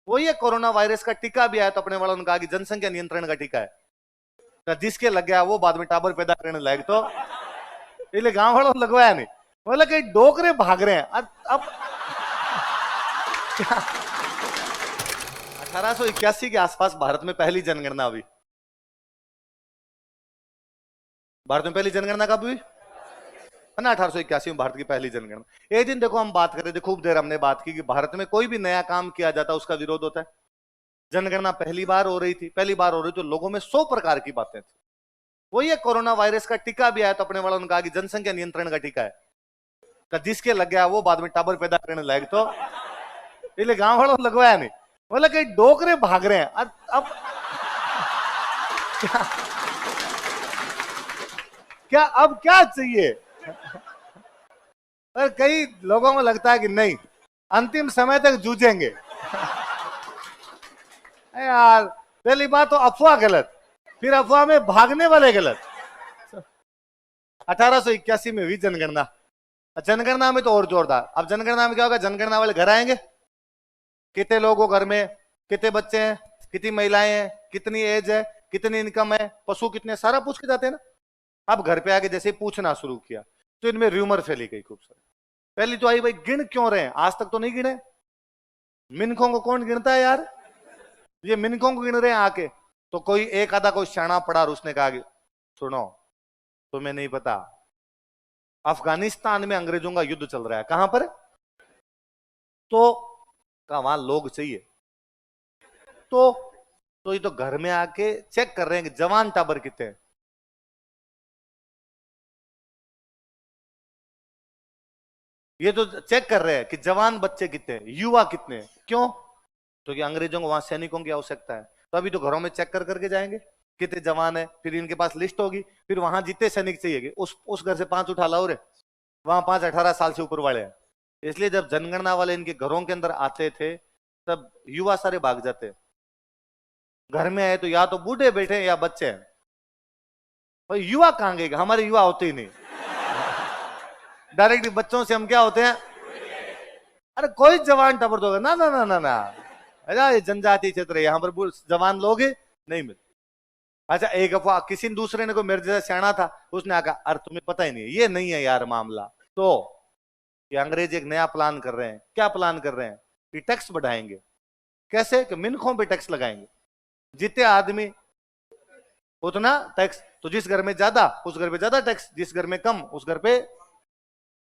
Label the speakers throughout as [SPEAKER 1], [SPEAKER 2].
[SPEAKER 1] वो ये corona virus का टीका भी आया तो अपने वालों ने कहा कि जनसंख्या नियंत्रण का टीका है, तो जिसके लग गया वो बाद में टाबर पैदा करने लायक, तो इसलिए गांव वालों ने लगवाया नहीं। बोला कई डोकरे भाग रहे हैं। अब 1881 के आसपास भारत में पहली जनगणना हुई। भारत में पहली जनगणना कब हुई? है ना, 1881 में भारत की पहली जनगणना। एक दिन देखो हम बात कर रहे थे, खूब देर हमने बात की कि भारत में कोई भी नया काम किया जाता है उसका विरोध होता है। जनगणना पहली बार हो रही थी, पहली बार हो रही तो लोगों में 100 प्रकार की बातें थी। वो ये कोरोना वायरस का टीका भी आया तो अपने वालों ने कहा कि जनसंख्या नियंत्रण का टीका है, तो जिसके लग गया वो बाद में टाबर पैदा करने लायक, तो इसलिए गांव वालों ने लगवाया नहीं। बोला कई डोकरे भाग रहे हैं। अब क्या अब क्या चाहिए? और कई लोगों को लगता है कि नहीं, अंतिम समय तक जूझेंगे। यार पहली बात तो अफवाह गलत, फिर अफवाह में भागने वाले गलत। 1881 में हुई जनगणना। जनगणना में तो और जोरदार। अब जनगणना में क्या होगा? जनगणना वाले घर आएंगे, कितने लोग हो घर में, कितने बच्चे हैं, कितनी महिलाएं हैं, कितनी एज है, कितनी इनकम है, पशु कितने, सारा पूछ के जाते हैं ना। अब घर पे आके जैसे पूछना शुरू किया तो इनमें र्यूमर फैली गई खूब सारी। पहली तो आई भाई गिन क्यों रहे हैं, आज तक तो नहीं गिने। मिनखों को कौन गिनता है यार, ये मिनखों को गिन रहे हैं आके। तो कोई एक आधा कोई शाना पड़ा और उसने कहा कि सुनो तुम्हें नहीं पता, अफगानिस्तान में अंग्रेजों का युद्ध चल रहा है। कहां पर? तो कहा वहां लोग चाहिए। तो ये तो घर में आके चेक कर रहे हैं कि जवान टाबर कितने हैं। ये तो चेक कर रहे हैं कि जवान बच्चे कितने हैं, युवा कितने हैं। क्यों? तो कि अंग्रेजों को वहां सैनिकों की आवश्यकता है, तो अभी तो घरों में चेक कर करके जाएंगे कितने जवान है, फिर इनके पास लिस्ट होगी, फिर वहां जितने सैनिक चाहिए उस घर से 5 उठा लाओ रे, वहां 5 18 साल से ऊपर वाले हैं। इसलिए जब जनगणना वाले इनके घरों के अंदर आते थे तब युवा सारे भाग जाते। घर में आए तो या तो बूढ़े बैठे हैं या बच्चे हैं, और युवा कहां गए? हमारे युवा होते ही नहीं। डायरेक्टली बच्चों से हम क्या होते हैं? अरे कोई जवान टबर दोगे ना ना ना ना ना, अरे ये जनजाति क्षेत्र है, यहाँ पर जवान लोग नहीं मिलते। अच्छा एक अफवाह, किसी दूसरे ने, को मेरे जैसा सियाना था, उसने आका अरे तुम्हें पता ही नहीं, ये नहीं है यार मामला। तो ये अंग्रेज एक नया प्लान कर रहे हैं। क्या प्लान कर रहे हैं? कि टैक्स बढ़ाएंगे। कैसे? कि मिनखों पे टैक्स लगाएंगे, जितने आदमी उतना टैक्स। तो जिस घर में ज्यादा उस घर पे ज्यादा टैक्स, जिस घर में कम उस घर पे।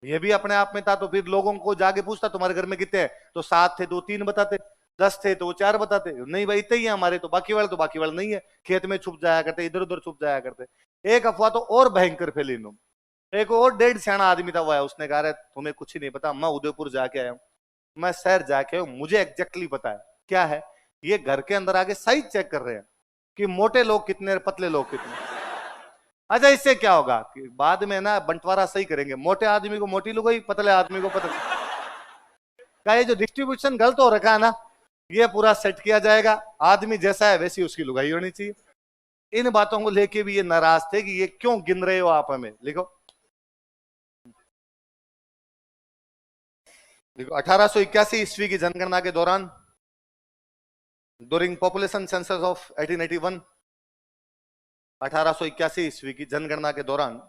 [SPEAKER 1] ये भी अपने आप में था। तो फिर लोगों को जाके पूछता तुम्हारे घर में कितने हैं, तो 7 थे तो 3 बताते, 10 थे तो 4 बताते, नहीं भाई इतने ही है हमारे, तो बाकी वाले नहीं है, खेत में छुप जाया करते, इधर उधर छुप जाया करते। एक अफवाह तो और भयंकर फैली इन। एक और 1.5 सियाना आदमी था, वो है, उसने कहा तुम्हें कुछ ही नहीं पता, मैं उदयपुर जाके आया हूँ, मैं शहर जाके आया हूँ, मुझे एग्जैक्टली पता है। क्या है? ये घर के अंदर आके साइज चेक कर रहे हैं कि मोटे लोग कितने, पतले लोग कितने। अच्छा इससे क्या होगा कि बाद में ना बंटवारा सही करेंगे, मोटे आदमी को मोटी लुगाई, पतले आदमी को पतले। का ये जो डिस्ट्रीब्यूशन गलत हो रखा है ना, ये पूरा सेट किया जाएगा। आदमी जैसा है वैसी उसकी लुगाई होनी चाहिए। इन बातों को लेके भी ये नाराज थे कि ये क्यों गिन रहे हो आप हमें। लिखो देखो 1881 ईस्वी की जनगणना के दौरान, ड्यूरिंग पॉपुलेशन सेंसस ऑफ 1881, 1881 ईस्वी की जनगणना के दौरान,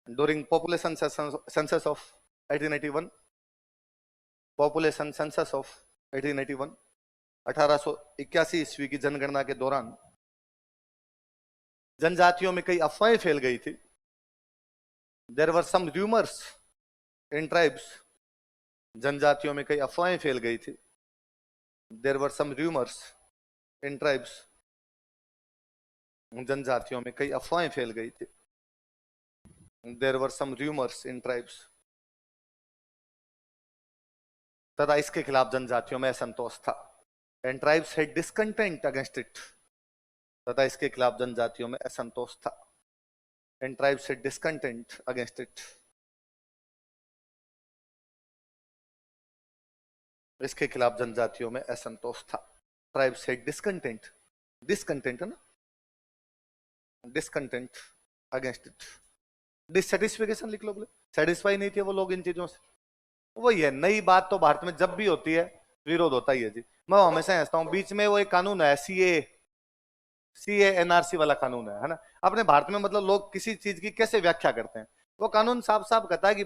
[SPEAKER 1] during population census of 1881, population census of 1881, 1881 ईस्वी की जनगणना के दौरान जनजातियों में कई अफवाहें फैल गई थी। There were some rumours in tribes, जनजातियों में कई अफवाहें फैल गई थी। There were some rumours in tribes, जनजातियों में कई अफवाहें फैल गई थी। There were some rumours in tribes, तथा इसके खिलाफ जनजातियों में असंतोष था। And tribes had discontent against it, तथा इसके खिलाफ जनजातियों में असंतोष था। And tribes had discontent against it, इसके खिलाफ जनजातियों में असंतोष था। ट्राइब्स हैड डिस्कंटेंट, डिस्कंटेंट है ना, डिस्कंटेंट अगेंस्ट इट, डिससेटिस्फिकेशन लिख लो, बोले सेटिस्फाई नहीं थे वो लोग इन चीजों से। वही है, नई बात तो भारत में जब भी होती है विरोध होता ही है जी। मैं हमेशा समझता हूँ, बीच में वो एक कानून है सीए एनआरसी वाला कानून है ना। अपने भारत में मतलब लोग किसी चीज की कैसे व्याख्या करते हैं, वो कानून साफ साफ कहता है कि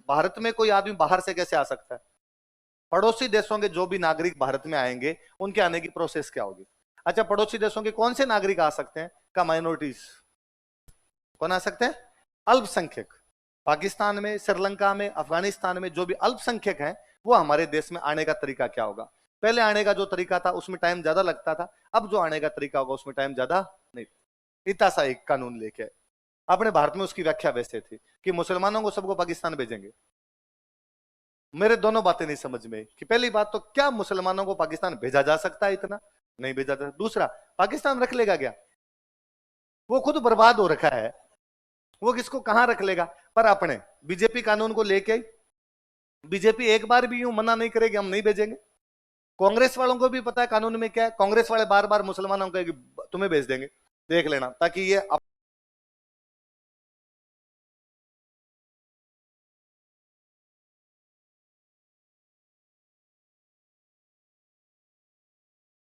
[SPEAKER 1] भारत में कोई आदमी बाहर से कैसे आ सकता है, पड़ोसी देशों के जो भी नागरिक भारत में आएंगे उनके आने की प्रोसेस क्या होगी। अच्छा, पड़ोसी देशों के कौन से नागरिक आ सकते हैं का, माइनॉरिटीज कौन आ सकते हैं, अल्पसंख्यक। पाकिस्तान में, श्रीलंका में, अफगानिस्तान में जो भी अल्पसंख्यक हैं, वो हमारे देश में आने का तरीका क्या होगा। पहले आने का जो तरीका था उसमें टाइम ज्यादा लगता था, अब जो आने का तरीका होगा उसमें टाइम ज्यादा नहीं। इतना सा एक कानून लेके अपने भारत में उसकी व्याख्या वैसे थी कि मुसलमानों को सबको पाकिस्तान भेजेंगे। मेरे दोनों बातें नहीं समझ में कि पहली बात तो क्या मुसलमानों को पाकिस्तान भेजा जा सकता है, इतना नहीं भेजा जा। दूसरा, पाकिस्तान रख लेगा क्या, वो खुद बर्बाद हो रखा है, वो किसको कहां रख लेगा। पर अपने बीजेपी कानून को लेके, बीजेपी एक बार भी यूं मना नहीं करेगी हम नहीं भेजेंगे। कांग्रेस वालों को भी पता है कानून में क्या है, कांग्रेस वाले बार बार मुसलमानों को तुम्हें भेज देंगे, देख लेना, ताकि ये